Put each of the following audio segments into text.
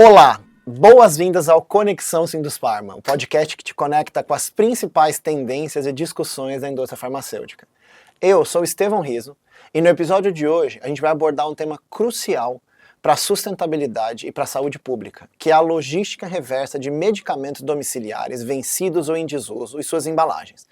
Olá, boas-vindas ao Conexão Sindusfarma, o podcast que te conecta com as principais tendências e discussões da indústria farmacêutica. Eu sou Estevão Riso e no episódio de hoje a gente vai abordar um tema crucial para a sustentabilidade e para a saúde pública, que é a logística reversa de medicamentos domiciliares vencidos ou em desuso e suas embalagens.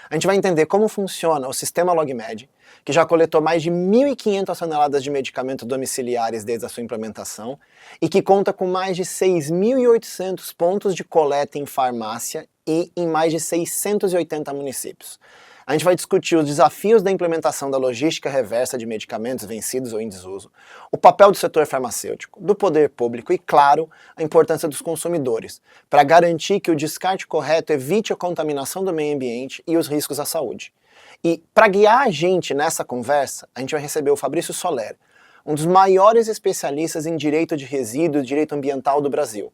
A gente vai entender como funciona o sistema LogMed, que já coletou mais de 1.500 toneladas de medicamentos domiciliares desde a sua implementação e que conta com mais de 6.800 pontos de coleta em farmácia e em mais de 680 municípios. A gente vai discutir os desafios da implementação da logística reversa de medicamentos vencidos ou em desuso, o papel do setor farmacêutico, do poder público e, claro, a importância dos consumidores, para garantir que o descarte correto evite a contaminação do meio ambiente e os riscos à saúde. E para guiar a gente nessa conversa, a gente vai receber o Fabrício Soler, um dos maiores especialistas em direito de resíduos e direito ambiental do Brasil.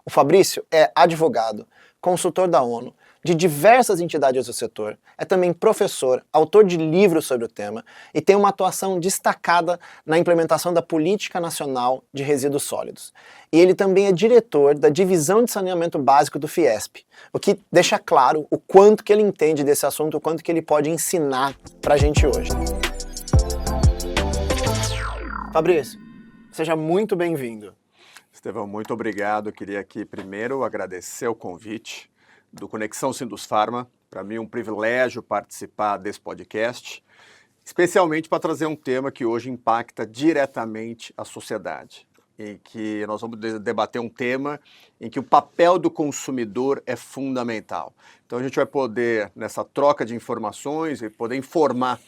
O Fabrício é advogado, consultor da ONU, de diversas entidades do setor, é também professor, autor de livros sobre o tema e tem uma atuação destacada na implementação da Política Nacional de Resíduos Sólidos. E ele também é diretor da Divisão de Saneamento Básico do Fiesp, o que deixa claro o quanto que ele entende desse assunto, o quanto que ele pode ensinar pra gente hoje. Fabrício, seja muito bem-vindo. Estevão, muito obrigado. Eu queria aqui primeiro agradecer o convite do Conexão Sindusfarma. Para mim é um privilégio participar desse podcast, especialmente para trazer um tema que hoje impacta diretamente a sociedade, em que nós vamos debater um tema em que o papel do consumidor é fundamental. Então a gente vai poder, nessa troca de informações, e poder informar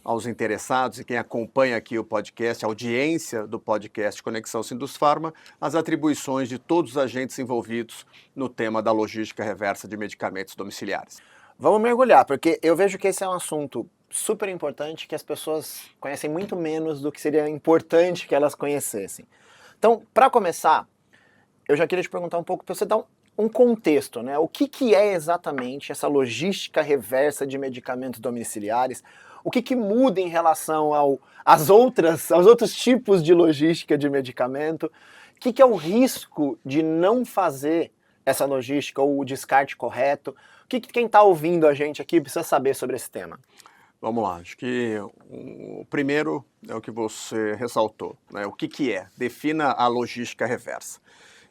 aos interessados e quem acompanha aqui o podcast, a audiência do podcast Conexão Sindusfarma, as atribuições de todos os agentes envolvidos no tema da logística reversa de medicamentos domiciliares. Vamos mergulhar, porque eu vejo que esse é um assunto super importante que as pessoas conhecem muito menos do que seria importante que elas conhecessem. Então, para começar, eu já queria te perguntar um pouco, para você dar um contexto, né? O que é exatamente essa logística reversa de medicamentos domiciliares? O que muda em relação aos outros tipos de logística de medicamento? O que é o risco de não fazer essa logística ou o descarte correto? O que quem está ouvindo a gente aqui precisa saber sobre esse tema? Vamos lá, acho que o primeiro é o que você ressaltou, né? O que é? Defina a logística reversa.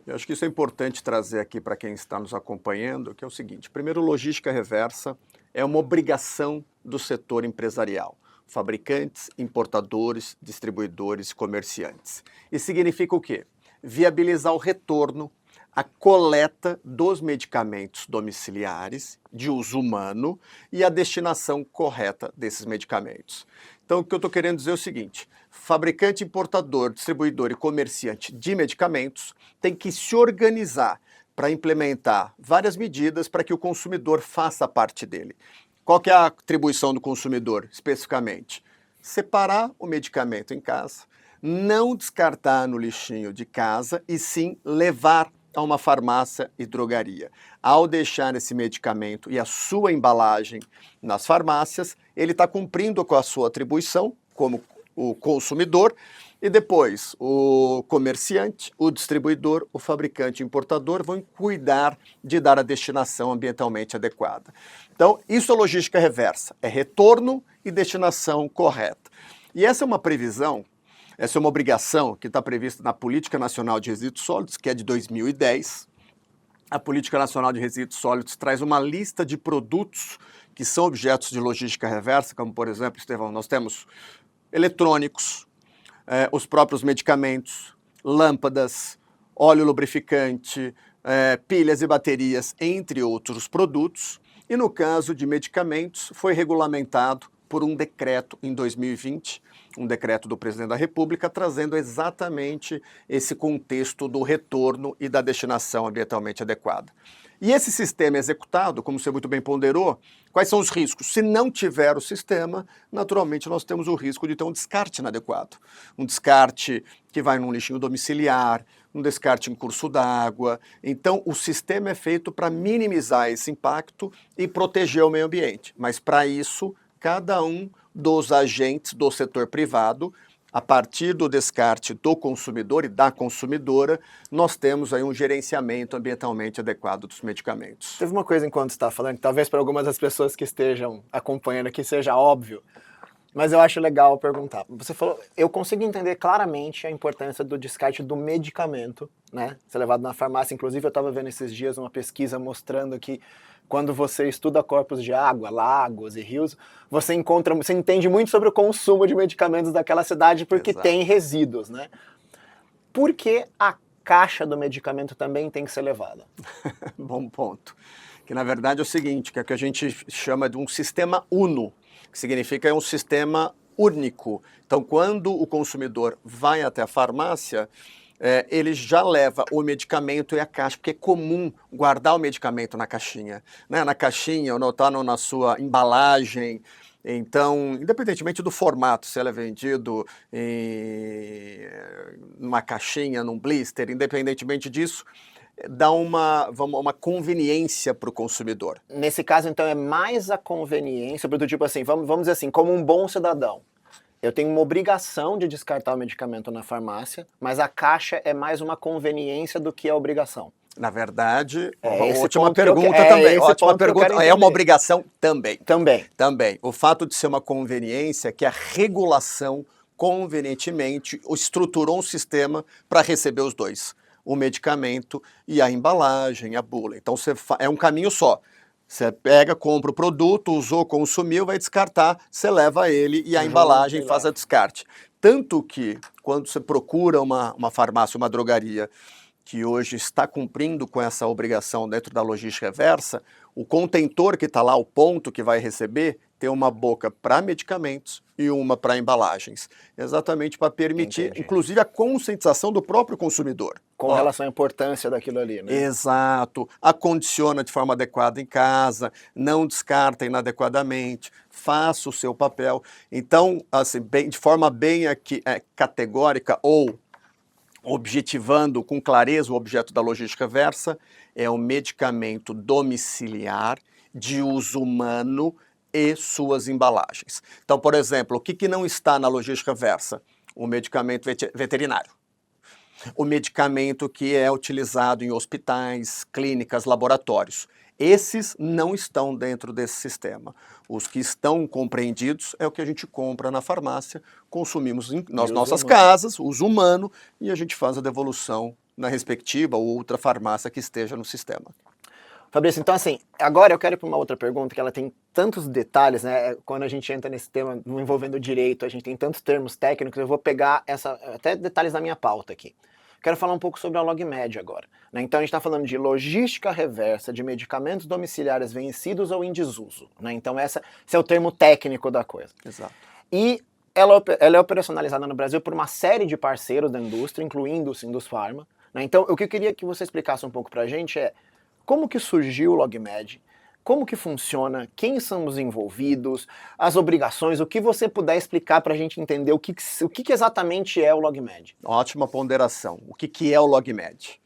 Eu acho que isso é importante trazer aqui para quem está nos acompanhando, que é o seguinte: primeiro, logística reversa é uma obrigação do setor empresarial, fabricantes, importadores, distribuidores, comerciantes. Isso significa o quê? Viabilizar o retorno, a coleta dos medicamentos domiciliares de uso humano e a destinação correta desses medicamentos. Então, o que eu estou querendo dizer é o seguinte: fabricante, importador, distribuidor e comerciante de medicamentos tem que se organizar para implementar várias medidas para que o consumidor faça parte dele. Qual que é a atribuição do consumidor, especificamente? Separar o medicamento em casa, não descartar no lixinho de casa e sim levar a uma farmácia e drogaria. Ao deixar esse medicamento e a sua embalagem nas farmácias, ele está cumprindo com a sua atribuição como o consumidor, e depois o comerciante, o distribuidor, o fabricante e o importador vão cuidar de dar a destinação ambientalmente adequada. Então, isso é logística reversa, é retorno e destinação correta. E essa é uma previsão, essa é uma obrigação que está prevista na Política Nacional de Resíduos Sólidos, que é de 2010. A Política Nacional de Resíduos Sólidos traz uma lista de produtos que são objetos de logística reversa, como, por exemplo, Estevão, nós temos eletrônicos, os próprios medicamentos, lâmpadas, óleo lubrificante, pilhas e baterias, entre outros produtos. E no caso de medicamentos, foi regulamentado por um decreto em 2020, um decreto do presidente da República, trazendo exatamente esse contexto do retorno e da destinação ambientalmente adequada. E esse sistema executado, como você muito bem ponderou, quais são os riscos? Se não tiver o sistema, naturalmente nós temos o risco de ter um descarte inadequado. Um descarte que vai num lixinho domiciliar, um descarte em curso d'água. Então, o sistema é feito para minimizar esse impacto e proteger o meio ambiente. Mas, para isso, cada um dos agentes do setor privado a partir do descarte do consumidor e da consumidora, nós temos aí um gerenciamento ambientalmente adequado dos medicamentos. Teve uma coisa enquanto você está falando, que talvez para algumas das pessoas que estejam acompanhando aqui seja óbvio, mas eu acho legal perguntar. Você falou, eu consigo entender claramente a importância do descarte do medicamento, né? Ser levado na farmácia. Inclusive, eu estava vendo esses dias uma pesquisa mostrando que quando você estuda corpos de água, lagos e rios, você entende muito sobre o consumo de medicamentos daquela cidade porque Exato. tem resíduos, né? Por que a caixa do medicamento também tem que ser levada? Bom ponto. Que na verdade é o seguinte, que é o que a gente chama de um sistema uno, que significa é um sistema único. Então, quando o consumidor vai até a farmácia, ele já leva o medicamento e a caixa, porque é comum guardar o medicamento na caixinha, né? Na caixinha, ou notar na sua embalagem. Então, independentemente do formato, se ele é vendido numa caixinha, num blister, independentemente disso, dá uma conveniência para o consumidor. Nesse caso, então, é mais a conveniência, do tipo assim, vamos dizer assim, como um bom cidadão. Eu tenho uma obrigação de descartar o medicamento na farmácia, mas a caixa é mais uma conveniência do que a obrigação. Na verdade, esse ótima ponto que pergunta eu- é também. esse Ótima ponto que eu pergunta. quero É uma entender. obrigação também. Também. O fato de ser uma conveniência é que a regulação convenientemente estruturou um sistema para receber os dois, o medicamento e a embalagem, a bula. Então é um caminho só. Você pega, compra o produto, usou, consumiu, vai descartar, você leva ele e a embalagem faz a descarte. Tanto que, quando você procura uma farmácia, uma drogaria, que hoje está cumprindo com essa obrigação dentro da logística reversa, o contentor que está lá, o ponto que vai receber, tem uma boca para medicamentos e uma para embalagens. Exatamente para permitir, Entendi. inclusive, a conscientização do próprio consumidor. Com relação à importância daquilo ali, né? Exato. Acondiciona de forma adequada em casa, não descarta inadequadamente, faça o seu papel. Então, assim, de forma bem categórica ou objetivando com clareza o objeto da logística reversa, é um medicamento domiciliar de uso humano e suas embalagens. Então, por exemplo, o que não está na logística reversa? O medicamento veterinário. O medicamento que é utilizado em hospitais, clínicas, laboratórios. Esses não estão dentro desse sistema. Os que estão compreendidos é o que a gente compra na farmácia, consumimos nas nossas casas, uso humano, e a gente faz a devolução na respectiva ou outra farmácia que esteja no sistema. Fabrício, então assim, agora eu quero ir para uma outra pergunta, que ela tem tantos detalhes, né? Quando a gente entra nesse tema envolvendo o direito, a gente tem tantos termos técnicos, eu vou pegar até detalhes da minha pauta aqui. Quero falar um pouco sobre a LogMed agora, né? Então a gente está falando de logística reversa de medicamentos domiciliares vencidos ou em desuso, né? Então esse é o termo técnico da coisa. Exato. E ela é operacionalizada no Brasil por uma série de parceiros da indústria, incluindo o Sindusfarma, né? Então o que eu queria que você explicasse um pouco para a gente é como que surgiu o LogMed, como que funciona, quem são os envolvidos, as obrigações, o que você puder explicar para a gente entender o que exatamente é o LogMed. Ótima ponderação. O que é o LogMed?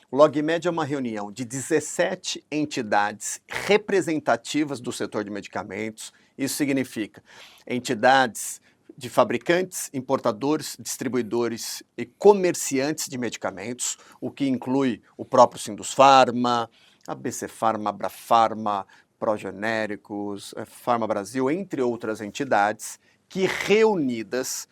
O LogMed é uma reunião de 17 entidades representativas do setor de medicamentos. Isso significa entidades de fabricantes, importadores, distribuidores e comerciantes de medicamentos, o que inclui o próprio Sindusfarma, a BC Pharma, Abrafarma, Progenéricos, Pharma Brasil, entre outras entidades, que reunidas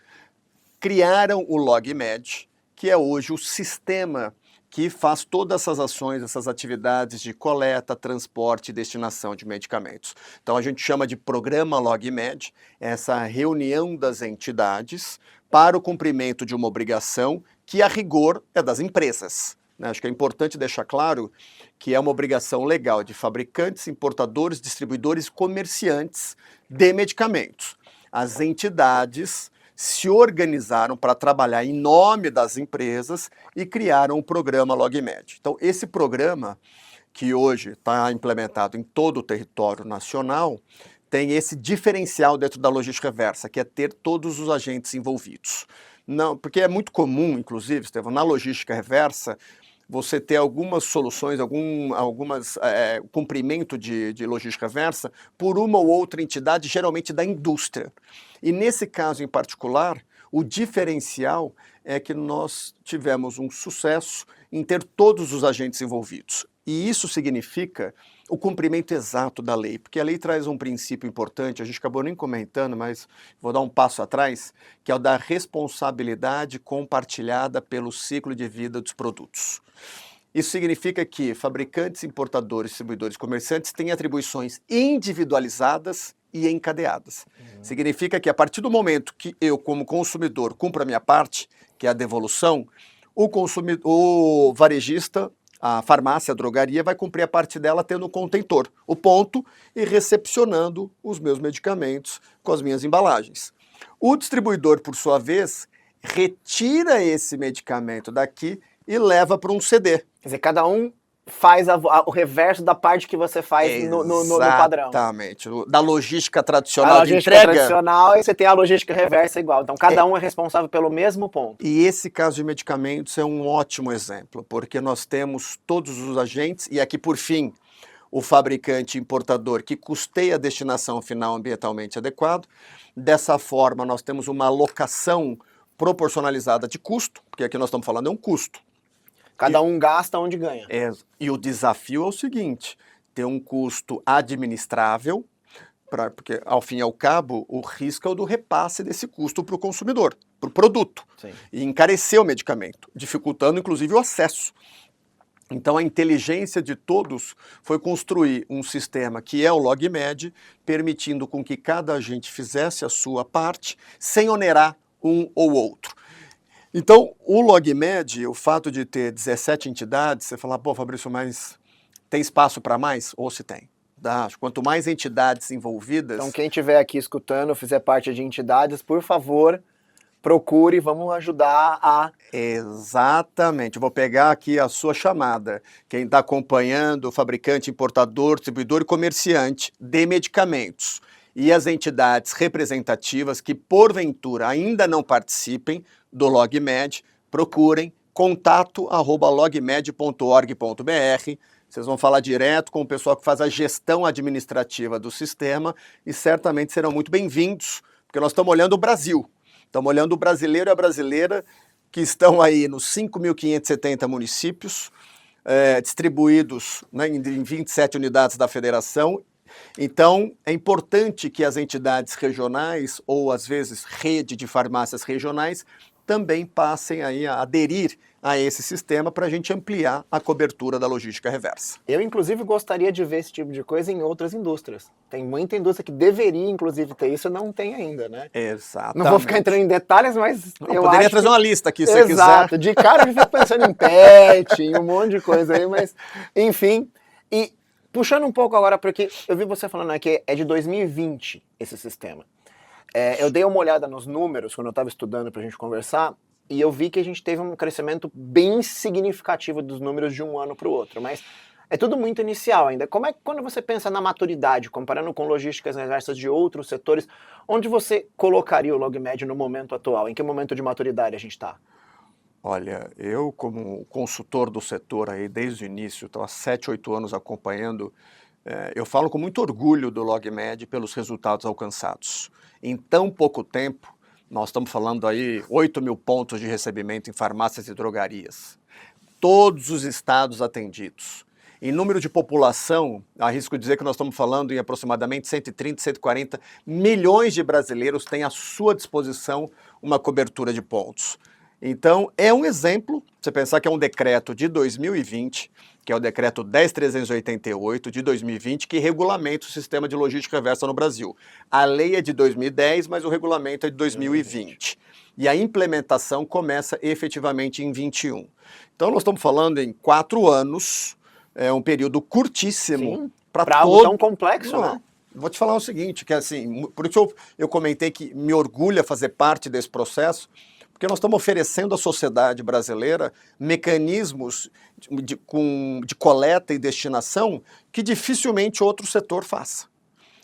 criaram o LogMed, que é hoje o sistema que faz todas essas ações, essas atividades de coleta, transporte e destinação de medicamentos. Então a gente chama de Programa LogMed, essa reunião das entidades para o cumprimento de uma obrigação que, a rigor, é das empresas. Acho que é importante deixar claro que é uma obrigação legal de fabricantes, importadores, distribuidores e comerciantes de medicamentos. As entidades se organizaram para trabalhar em nome das empresas e criaram o programa LogMed. Então, esse programa, que hoje está implementado em todo o território nacional, tem esse diferencial dentro da logística reversa, que é ter todos os agentes envolvidos. Não, porque é muito comum, inclusive, Estevão, na logística reversa, você ter algumas soluções, cumprimento de logística reversa por uma ou outra entidade, geralmente da indústria. E nesse caso em particular, O diferencial é que nós tivemos um sucesso em ter todos os agentes envolvidos. E isso significa o cumprimento exato da lei, porque a lei traz um princípio importante, a gente acabou nem comentando, mas vou dar um passo atrás, que é o da responsabilidade compartilhada pelo ciclo de vida dos produtos. Isso significa que fabricantes, importadores, distribuidores, comerciantes têm atribuições individualizadas e encadeadas. Significa que a partir do momento que eu, como consumidor, cumpro a minha parte, que é a devolução, o varejista, a farmácia, a drogaria, vai cumprir a parte dela tendo o contentor, o ponto, e recepcionando os meus medicamentos com as minhas embalagens. O distribuidor, por sua vez, retira esse medicamento daqui e leva para um CD. Quer dizer, cada um faz o reverso da parte que você faz no padrão. Exatamente. Da logística tradicional a logística de entrega. Tradicional, e você tem a logística reversa igual. Então, cada um é responsável pelo mesmo ponto. E esse caso de medicamentos é um ótimo exemplo, porque nós temos todos os agentes, e aqui, por fim, o fabricante importador que custeia a destinação final ambientalmente adequado. Dessa forma, nós temos uma alocação proporcionalizada de custo, porque aqui nós estamos falando é um custo. Cada um gasta onde ganha. E o desafio é o seguinte, ter um custo administrável, porque ao fim e ao cabo o risco é o do repasse desse custo para o consumidor, para o produto. Sim. E encarecer o medicamento, dificultando inclusive o acesso. Então a inteligência de todos foi construir um sistema que é o LogMed, permitindo com que cada agente fizesse a sua parte, sem onerar um ou outro. Então, o LogMed, o fato de ter 17 entidades, você fala, pô, Fabrício, mas tem espaço para mais? Ou se tem. Quanto mais entidades envolvidas... Então, quem estiver aqui escutando, fizer parte de entidades, por favor, procure, vamos ajudar a... Exatamente. Eu vou pegar aqui a sua chamada. Quem está acompanhando, o fabricante, importador, distribuidor e comerciante de medicamentos e as entidades representativas que, porventura, ainda não participem do LogMed, procurem contato@logmed.org.br. Vocês vão falar direto com o pessoal que faz a gestão administrativa do sistema e certamente serão muito bem-vindos, porque nós estamos olhando o Brasil. Estamos olhando o brasileiro e a brasileira que estão aí nos 5.570 municípios, distribuídos, né, em 27 unidades da federação. Então, é importante que as entidades regionais, ou às vezes rede de farmácias regionais, também passem aí a aderir a esse sistema para a gente ampliar a cobertura da logística reversa. Eu, inclusive, gostaria de ver esse tipo de coisa em outras indústrias. Tem muita indústria que deveria, inclusive, ter isso e não tem ainda, né? Exatamente. Não vou ficar entrando em detalhes, mas eu poderia acho trazer uma lista aqui, se você quiser. Exato. De cara eu fico pensando em pet, em um monte de coisa aí, mas, enfim. E puxando um pouco agora, porque eu vi você falando aqui, é de 2020 esse sistema. Eu dei uma olhada nos números quando eu estava estudando para a gente conversar e eu vi que a gente teve um crescimento bem significativo dos números de um ano para o outro, mas é tudo muito inicial ainda. Como é que quando você pensa na maturidade, comparando com logísticas reversas de outros setores, onde você colocaria o LogMed no momento atual? Em que momento de maturidade a gente está? Olha, eu como consultor do setor aí desde o início, estou há 7, 8 anos acompanhando, eu falo com muito orgulho do LogMed pelos resultados alcançados. Em tão pouco tempo, nós estamos falando aí 8.000 pontos de recebimento em farmácias e drogarias. Todos os estados atendidos. Em número de população, arrisco dizer que nós estamos falando em aproximadamente 130, 140 milhões de brasileiros têm à sua disposição uma cobertura de pontos. Então, é um exemplo, você pensar que é um decreto de 2020, que é o decreto 10.388 de 2020, que regulamenta o sistema de logística reversa no Brasil. A lei é de 2010, mas o regulamento é de 2020. E a implementação começa efetivamente em 21. Então, nós estamos falando em 4 anos, é um período curtíssimo para algo tão complexo, né? Vou te falar o seguinte, que assim, por isso eu comentei que me orgulha fazer parte desse processo, porque nós estamos oferecendo à sociedade brasileira mecanismos de coleta e destinação que dificilmente outro setor faça.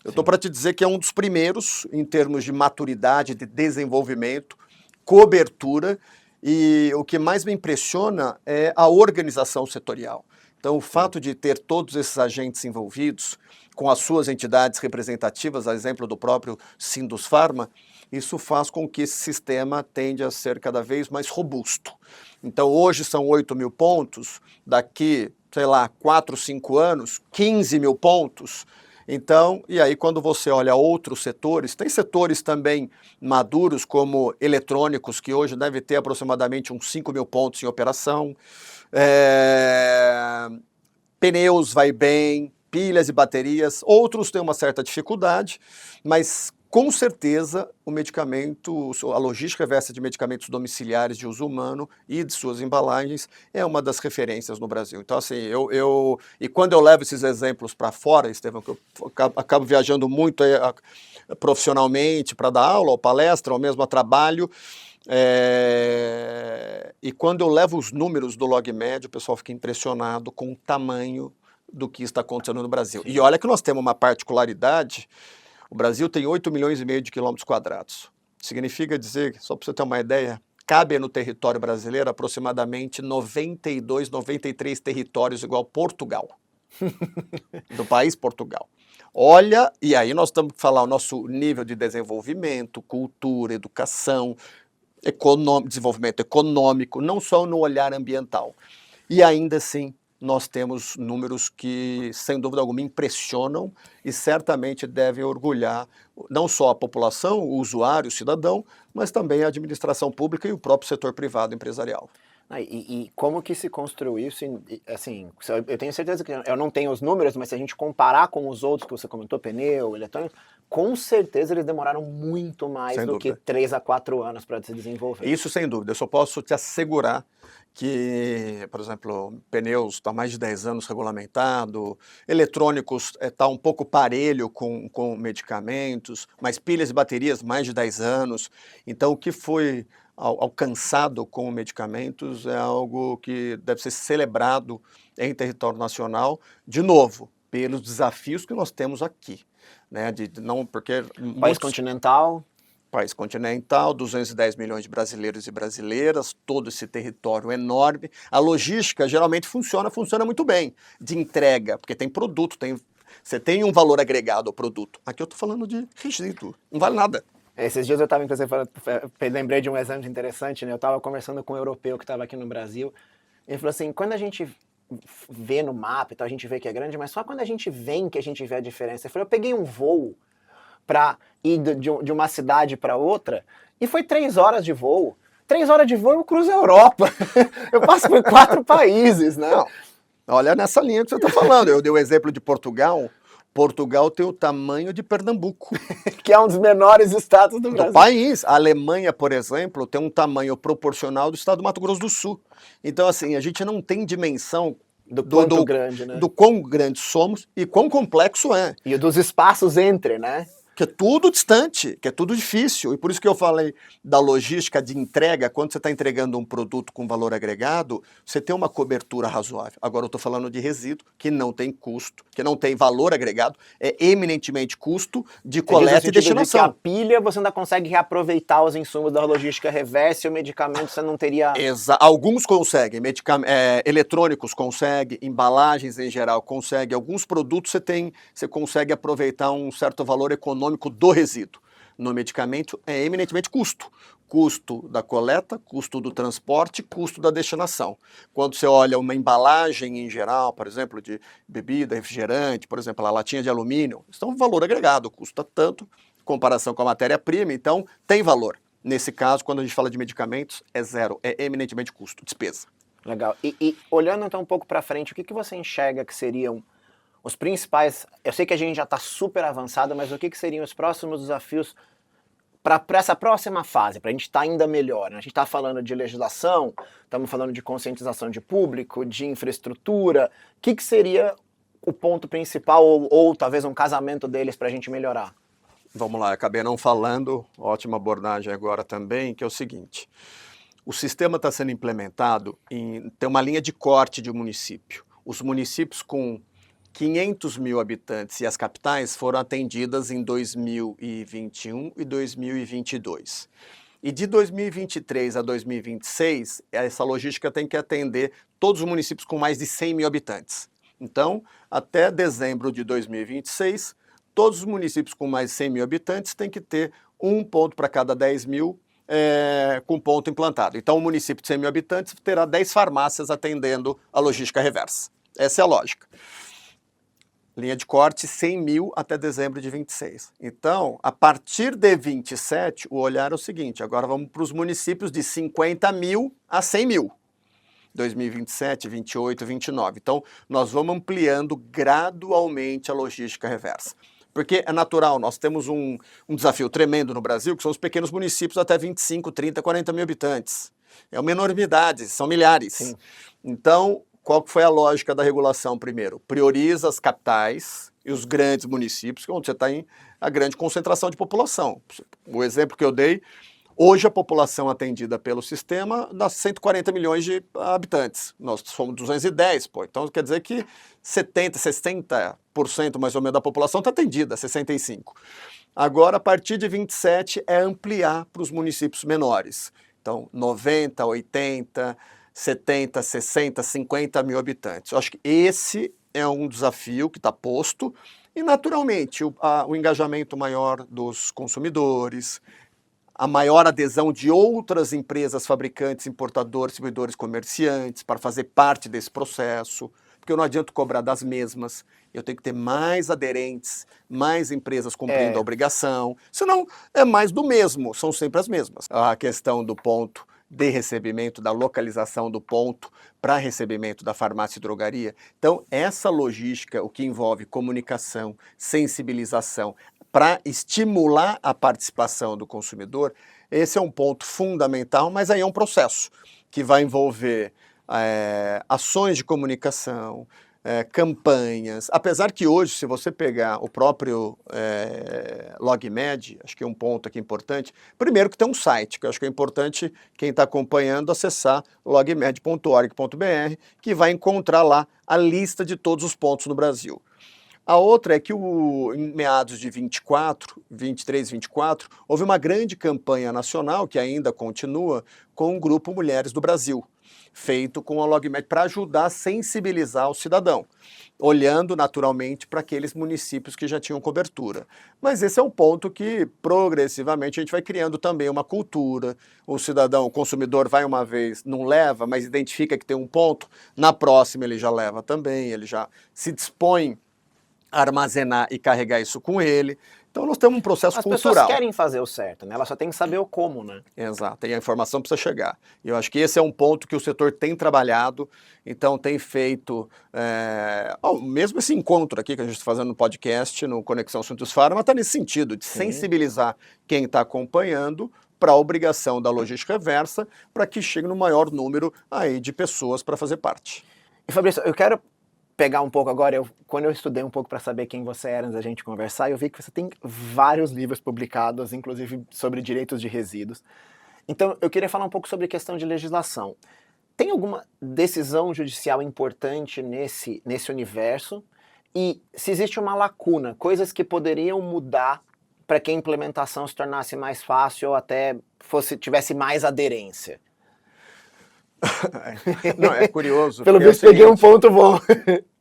Eu estou para te dizer que é um dos primeiros em termos de maturidade, de desenvolvimento, cobertura, e o que mais me impressiona é a organização setorial. Então, o fato de ter todos esses agentes envolvidos, com as suas entidades representativas, a exemplo do próprio Sindusfarma, Isso faz com que esse sistema tende a ser cada vez mais robusto. Então, hoje são 8 mil pontos, daqui, sei lá, 4, 5 anos, 15 mil pontos. Então, e aí quando você olha outros setores, tem setores também maduros, como eletrônicos, que hoje deve ter aproximadamente uns 5 mil pontos em operação. Pneus vai bem, pilhas e baterias, outros têm uma certa dificuldade, mas com certeza o medicamento, a logística reversa de medicamentos domiciliares de uso humano e de suas embalagens é uma das referências no Brasil. Então, assim, e quando eu levo esses exemplos para fora, Estevão, que eu acabo viajando muito profissionalmente para dar aula ou palestra, ou mesmo a trabalho, e quando eu levo os números do LogMed, o pessoal fica impressionado com o tamanho do que está acontecendo no Brasil. Sim. E olha que nós temos uma particularidade. O Brasil tem 8 milhões e meio de quilômetros quadrados. Significa dizer, só para você ter uma ideia, cabe no território brasileiro aproximadamente 92, 93 territórios igual Portugal. Do país Portugal. Olha, e aí nós estamos a falar o nosso nível de desenvolvimento, cultura, educação, desenvolvimento econômico, não só no olhar ambiental. E ainda assim, nós temos números que, sem dúvida alguma, impressionam e certamente devem orgulhar não só a população, o usuário, o cidadão, mas também a administração pública e o próprio setor privado empresarial. E como que se construiu isso? Assim, eu tenho certeza que eu não tenho os números, mas se a gente comparar com os outros que você comentou, pneu, eletrônico, com certeza eles demoraram muito mais do que 3 a 4 anos para se desenvolver. Isso sem dúvida, eu só posso te assegurar que, por exemplo, pneus está mais de 10 anos regulamentado, eletrônicos está um pouco parelho com medicamentos, mas pilhas e baterias mais de 10 anos. Então, o que foi alcançado com medicamentos é algo que deve ser celebrado em território nacional, de novo, pelos desafios que nós temos aqui. Né, país continental. País continental, 210 milhões de brasileiros e brasileiras, todo esse território enorme. A logística geralmente funciona muito bem, de entrega, porque tem produto, você tem um valor agregado ao produto. Aqui eu estou falando de resíduo, não vale nada. Esses dias eu estava, inclusive, lembrei de um exemplo interessante, né? Eu estava conversando com um europeu que estava aqui no Brasil, e ele falou assim, quando a gente vê no mapa, então a gente vê que é grande, mas só quando a gente vem que a gente vê a diferença. Ele falou, eu peguei um voo para ir de uma cidade para outra, e foi 3 horas de voo. 3 horas de voo eu cruzo a Europa. Eu passo por 4 países, né? Não, olha nessa linha que você está falando. Eu dei o exemplo de Portugal. Portugal tem o tamanho de Pernambuco. Que é um dos menores estados do Brasil. Do país. A Alemanha, por exemplo, tem um tamanho proporcional do estado do Mato Grosso do Sul. Então, assim, a gente não tem dimensão do quanto grande, né? Do quão grande somos e quão complexo é. E dos espaços entre, né? Que é tudo distante, que é tudo difícil. E por isso que eu falei da logística de entrega, quando você está entregando um produto com valor agregado, você tem uma cobertura razoável. Agora eu estou falando de resíduo, que não tem custo, que não tem valor agregado, é eminentemente custo de coleta e destinação. De que a pilha você ainda consegue reaproveitar os insumos da logística reversa e o medicamento você não teria... Alguns conseguem, eletrônicos conseguem, embalagens em geral conseguem, alguns produtos você consegue aproveitar um certo valor econômico do resíduo. No medicamento é eminentemente custo. Custo da coleta, custo do transporte, custo da destinação. Quando você olha uma embalagem em geral, por exemplo, de bebida, refrigerante, por exemplo, a latinha de alumínio, isso é um valor agregado, custa tanto em comparação com a matéria-prima, então tem valor. Nesse caso, quando a gente fala de medicamentos, é zero, é eminentemente custo, despesa. Legal. E olhando então um pouco para frente, o que você enxerga que seriam os principais, eu sei que a gente já está super avançado, mas o que seriam os próximos desafios para essa próxima fase, para a gente estar ainda melhor? Né? A gente está falando de legislação, estamos falando de conscientização de público, de infraestrutura. O que seria o ponto principal ou talvez um casamento deles para a gente melhorar? Vamos lá, acabei não falando, ótima abordagem agora também, que é o seguinte. O sistema está sendo implementado, tem uma linha de corte de município. Os municípios com 500 mil habitantes e as capitais foram atendidas em 2021 e 2022. E de 2023 a 2026, essa logística tem que atender todos os municípios com mais de 100 mil habitantes. Então, até dezembro de 2026, todos os municípios com mais de 100 mil habitantes têm que ter um ponto para cada 10 mil com ponto implantado. Então, um município de 100 mil habitantes terá 10 farmácias atendendo a logística reversa. Essa é a lógica. Linha de corte 100 mil até dezembro de 26. Então, a partir de 27, o olhar é o seguinte, agora vamos para os municípios de 50 mil a 100 mil. 2027, 28, 29. Então, nós vamos ampliando gradualmente a logística reversa. Porque é natural, nós temos um desafio tremendo no Brasil, que são os pequenos municípios até 25, 30, 40 mil habitantes. É uma enormidade, são milhares. Sim. Então, qual que foi a lógica da regulação primeiro? Prioriza as capitais e os grandes municípios, onde você tem a grande concentração de população. O exemplo que eu dei, hoje a população atendida pelo sistema dá 140 milhões de habitantes. Nós somos 210, pô. Então quer dizer que 70, 60% mais ou menos da população está atendida, 65%. Agora, a partir de 27, é ampliar para os municípios menores. Então, 90, 80... 70, 60, 50 mil habitantes. Eu acho que esse é um desafio que está posto e, naturalmente, o engajamento maior dos consumidores, a maior adesão de outras empresas, fabricantes, importadores, distribuidores, comerciantes para fazer parte desse processo, porque eu não adianta cobrar das mesmas, eu tenho que ter mais aderentes, mais empresas cumprindo a obrigação, senão é mais do mesmo, são sempre as mesmas. A questão do ponto de recebimento, da localização do ponto para recebimento da farmácia e drogaria. Então, essa logística, o que envolve comunicação, sensibilização, para estimular a participação do consumidor, esse é um ponto fundamental, mas aí é um processo que vai envolver ações de comunicação, campanhas, apesar que hoje, se você pegar o próprio LogMed, acho que é um ponto aqui importante, primeiro que tem um site, que eu acho que é importante quem está acompanhando acessar logmed.org.br, que vai encontrar lá a lista de todos os pontos no Brasil. A outra é que em meados de 23, 24, houve uma grande campanha nacional, que ainda continua, com o Grupo Mulheres do Brasil, feito com a LogMed para ajudar a sensibilizar o cidadão, olhando naturalmente para aqueles municípios que já tinham cobertura. Mas esse é um ponto que progressivamente a gente vai criando também uma cultura, o cidadão, o consumidor vai uma vez, não leva, mas identifica que tem um ponto, na próxima ele já leva também, ele já se dispõe a armazenar e carregar isso com ele. Então nós temos um processo cultural. As pessoas querem fazer o certo, né? Elas só têm que saber o como, né? Exato, e a informação precisa chegar. E eu acho que esse é um ponto que o setor tem trabalhado, então tem feito, mesmo esse encontro aqui que a gente está fazendo no podcast, no Conexão Assuntos Pharma, está nesse sentido, de sensibilizar quem está acompanhando para a obrigação da logística reversa, para que chegue no maior número aí de pessoas para fazer parte. E Fabrício, eu quero pegar um pouco agora, quando eu estudei um pouco para saber quem você era antes da gente conversar, eu vi que você tem vários livros publicados, inclusive sobre direitos de resíduos. Então, eu queria falar um pouco sobre questão de legislação. Tem alguma decisão judicial importante nesse universo? E se existe uma lacuna, coisas que poderiam mudar para que a implementação se tornasse mais fácil ou até tivesse mais aderência? Não, é curioso. Pelo visto, peguei um ponto bom.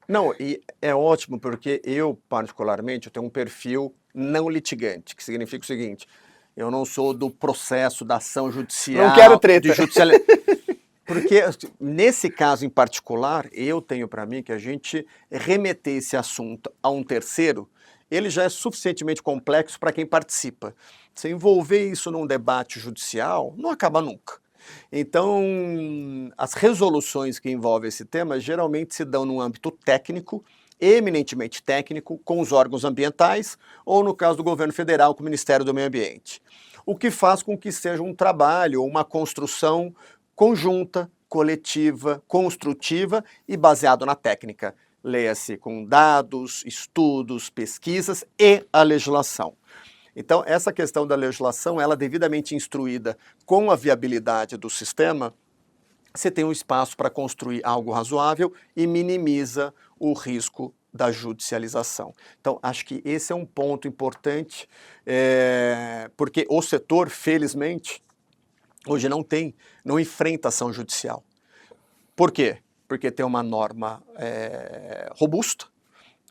Não, e é ótimo porque eu, particularmente, eu tenho um perfil não litigante, que significa o seguinte, eu não sou do processo da ação judicial. Não quero treta. Porque, nesse caso em particular, eu tenho para mim que a gente remeter esse assunto a um terceiro, ele já é suficientemente complexo para quem participa. Se envolver isso num debate judicial, não acaba nunca. Então, as resoluções que envolvem esse tema geralmente se dão num âmbito técnico, eminentemente técnico, com os órgãos ambientais, ou no caso do governo federal, com o Ministério do Meio Ambiente. O que faz com que seja um trabalho, uma construção conjunta, coletiva, construtiva e baseado na técnica. Leia-se com dados, estudos, pesquisas e a legislação. Então, essa questão da legislação, ela devidamente instruída com a viabilidade do sistema, você tem um espaço para construir algo razoável e minimiza o risco da judicialização. Então, acho que esse é um ponto importante, porque o setor, felizmente, hoje não enfrenta ação judicial. Por quê? Porque tem uma norma robusta,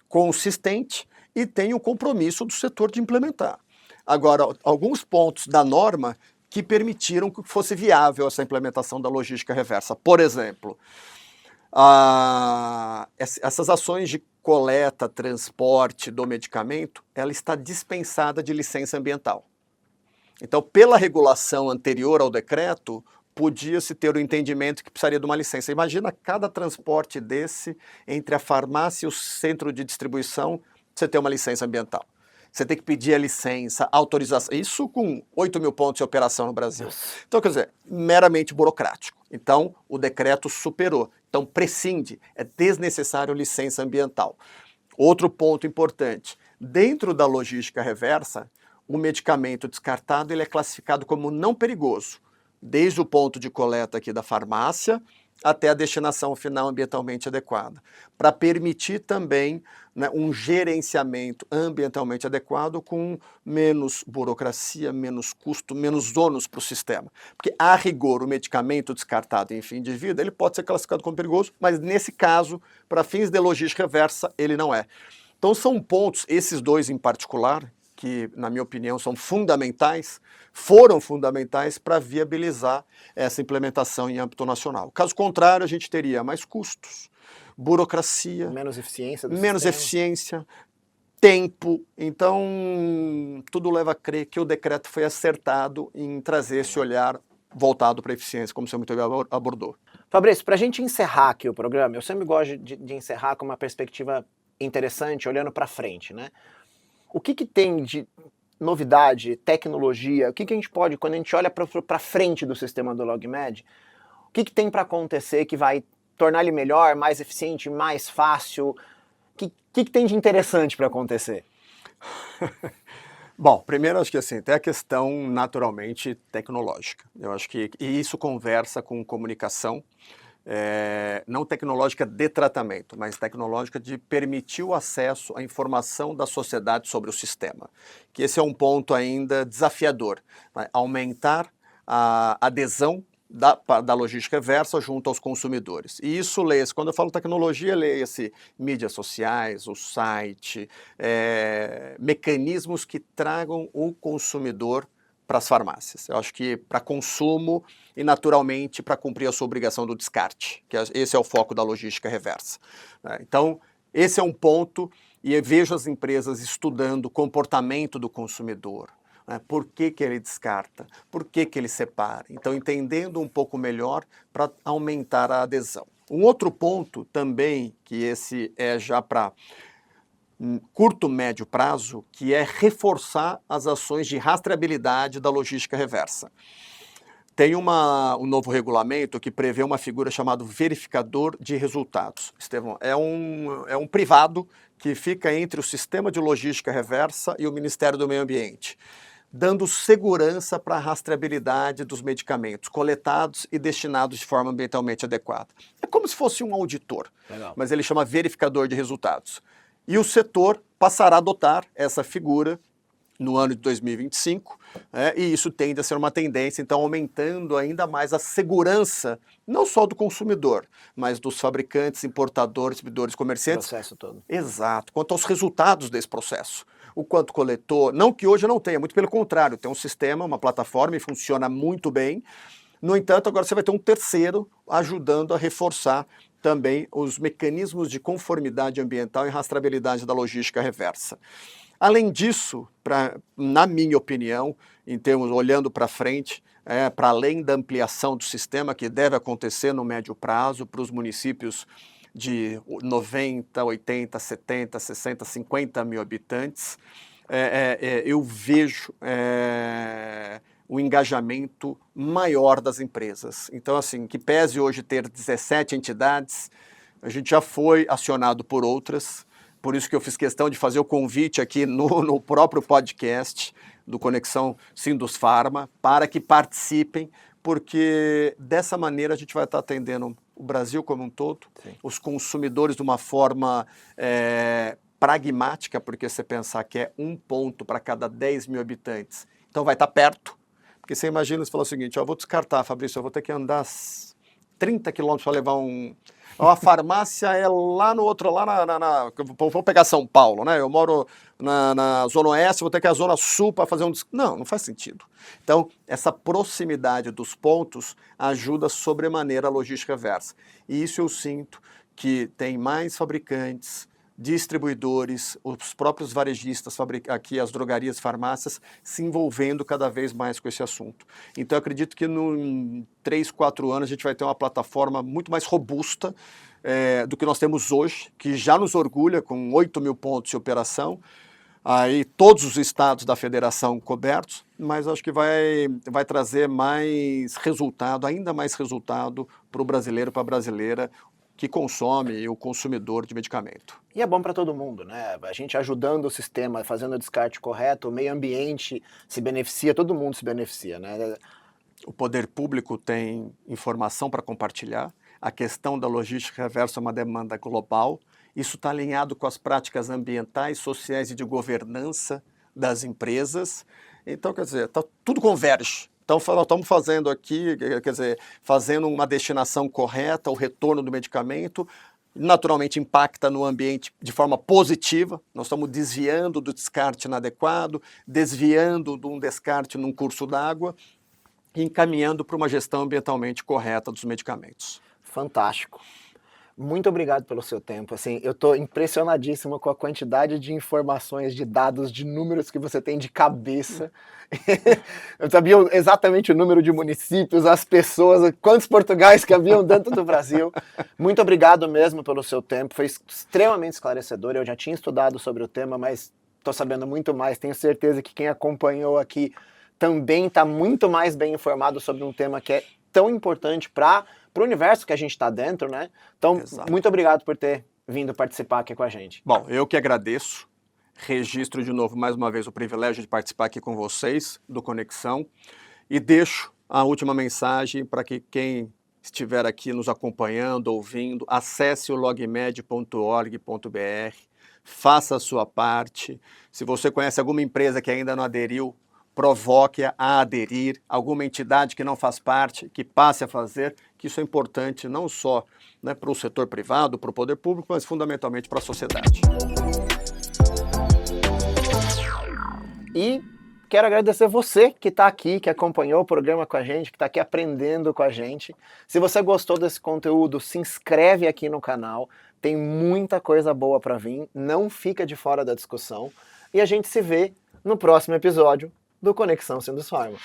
consistente e tem o compromisso do setor de implementar. Agora, alguns pontos da norma que permitiram que fosse viável essa implementação da logística reversa. Por exemplo, essas ações de coleta, transporte do medicamento, ela está dispensada de licença ambiental. Então, pela regulação anterior ao decreto, podia-se ter o entendimento que precisaria de uma licença. Imagina cada transporte desse entre a farmácia e o centro de distribuição, você ter uma licença ambiental. Você tem que pedir a licença, autorização, isso com 8 mil pontos de operação no Brasil. Então, quer dizer, meramente burocrático. Então, o decreto superou. Então, prescinde, é desnecessário licença ambiental. Outro ponto importante, dentro da logística reversa, o medicamento descartado ele é classificado como não perigoso, desde o ponto de coleta aqui da farmácia até a destinação final ambientalmente adequada, para permitir também, né, um gerenciamento ambientalmente adequado com menos burocracia, menos custo, menos ônus para o sistema. Porque, a rigor, o medicamento descartado em fim de vida, ele pode ser classificado como perigoso, mas nesse caso, para fins de logística reversa, ele não é. Então são pontos, esses dois em particular, que, na minha opinião, são fundamentais, foram fundamentais para viabilizar essa implementação em âmbito nacional. Caso contrário, a gente teria mais custos, burocracia, menos eficiência do menos sistema. eficiência, tempo. Então, tudo leva a crer que o decreto foi acertado em trazer esse olhar voltado para a eficiência, como você muito bem abordou. Fabrício, para a gente encerrar aqui o programa, eu sempre gosto de encerrar com uma perspectiva interessante, olhando para frente, né? O que tem de novidade, tecnologia, o que a gente pode, quando a gente olha para frente do sistema do LogMed, o que tem para acontecer que vai tornar ele melhor, mais eficiente, mais fácil? O que tem de interessante para acontecer? Bom, primeiro acho que assim, tem a questão naturalmente tecnológica. Eu acho que isso conversa com comunicação, não tecnológica de tratamento, mas tecnológica de permitir o acesso à informação da sociedade sobre o sistema. Que esse é um ponto ainda desafiador, né? Aumentar a adesão da logística reversa junto aos consumidores. E isso leia-se, quando eu falo tecnologia, leia-se mídias sociais, o site, mecanismos que tragam o consumidor para as farmácias. Eu acho que para consumo e, naturalmente, para cumprir a sua obrigação do descarte, que esse é o foco da logística reversa. Então, esse é um ponto, e eu vejo as empresas estudando o comportamento do consumidor. Por que ele descarta? Por que ele separa? Então, entendendo um pouco melhor para aumentar a adesão. Um outro ponto também, que esse é já para curto, médio prazo, que é reforçar as ações de rastreabilidade da logística reversa. Tem um novo regulamento que prevê uma figura chamada verificador de resultados. Estevão, é um privado que fica entre o sistema de logística reversa e o Ministério do Meio Ambiente, dando segurança para a rastreabilidade dos medicamentos coletados e destinados de forma ambientalmente adequada. É como se fosse um auditor, mas ele chama verificador de resultados. E o setor passará a adotar essa figura no ano de 2025, e isso tende a ser uma tendência, então aumentando ainda mais a segurança, não só do consumidor, mas dos fabricantes, importadores, distribuidores, comerciantes. O processo todo. Exato, quanto aos resultados desse processo. O quanto coletou, não que hoje não tenha, muito pelo contrário, tem um sistema, uma plataforma e funciona muito bem. No entanto, agora você vai ter um terceiro ajudando a reforçar também os mecanismos de conformidade ambiental e rastreabilidade da logística reversa. Além disso, na minha opinião, em termos olhando para frente, para além da ampliação do sistema que deve acontecer no médio prazo para os municípios de 90, 80, 70, 60, 50 mil habitantes, eu vejo o engajamento maior das empresas. Então, assim, que pese hoje ter 17 entidades, a gente já foi acionado por outras, por isso que eu fiz questão de fazer o convite aqui no próprio podcast do Conexão Sindusfarma, para que participem, porque dessa maneira a gente vai estar atendendo o Brasil como um todo, sim, os consumidores de uma forma pragmática, porque você pensar que é um ponto para cada 10 mil habitantes, então vai estar perto. Porque você imagina, você fala o seguinte, eu vou descartar, Fabrício, eu vou ter que andar 30 quilômetros para levar A farmácia é lá no outro, lá vamos pegar São Paulo, né? Eu moro na Zona Oeste, vou ter que ir à Zona Sul para fazer Não, não faz sentido. Então, essa proximidade dos pontos ajuda sobremaneira a logística reversa. E isso eu sinto que tem mais fabricantes, distribuidores, os próprios varejistas, aqui as drogarias, farmácias, se envolvendo cada vez mais com esse assunto. Então, eu acredito que em 3, 4 anos a gente vai ter uma plataforma muito mais robusta do que nós temos hoje, que já nos orgulha com 8 mil pontos de operação, aí todos os estados da federação cobertos, mas acho que vai trazer mais resultado, ainda mais resultado para o brasileiro, para a brasileira, que consome, o consumidor de medicamento. E é bom para todo mundo, né? A gente ajudando o sistema, fazendo o descarte correto, o meio ambiente se beneficia, todo mundo se beneficia, né? O poder público tem informação para compartilhar, a questão da logística reversa é uma demanda global, isso está alinhado com as práticas ambientais, sociais e de governança das empresas, então, quer dizer, tudo converge. Então, nós estamos fazendo aqui, quer dizer, fazendo uma destinação correta, o retorno do medicamento, naturalmente impacta no ambiente de forma positiva, nós estamos desviando do descarte inadequado, desviando de um descarte num curso d'água e encaminhando para uma gestão ambientalmente correta dos medicamentos. Fantástico. Muito obrigado pelo seu tempo. Assim, eu estou impressionadíssimo com a quantidade de informações, de dados, de números que você tem de cabeça. Eu sabia exatamente o número de municípios, as pessoas, quantos portugais que haviam dentro do Brasil. Muito obrigado mesmo pelo seu tempo. Foi extremamente esclarecedor. Eu já tinha estudado sobre o tema, mas estou sabendo muito mais. Tenho certeza que quem acompanhou aqui também está muito mais bem informado sobre um tema que é tão importante para o universo que a gente está dentro, né? Então, Exato. Muito obrigado por ter vindo participar aqui com a gente. Bom, eu que agradeço. Registro de novo, mais uma vez, o privilégio de participar aqui com vocês do Conexão e deixo a última mensagem para que quem estiver aqui nos acompanhando, ouvindo, acesse o logmed.org.br, faça a sua parte. Se você conhece alguma empresa que ainda não aderiu, provoque-a a aderir, alguma entidade que não faz parte, que passe a fazer, que isso é importante não só, né, para o setor privado, para o poder público, mas fundamentalmente para a sociedade. E quero agradecer você que está aqui, que acompanhou o programa com a gente, que está aqui aprendendo com a gente. Se você gostou desse conteúdo, se inscreve aqui no canal, tem muita coisa boa para vir, não fica de fora da discussão. E a gente se vê no próximo episódio do Conexão Sindusfarma.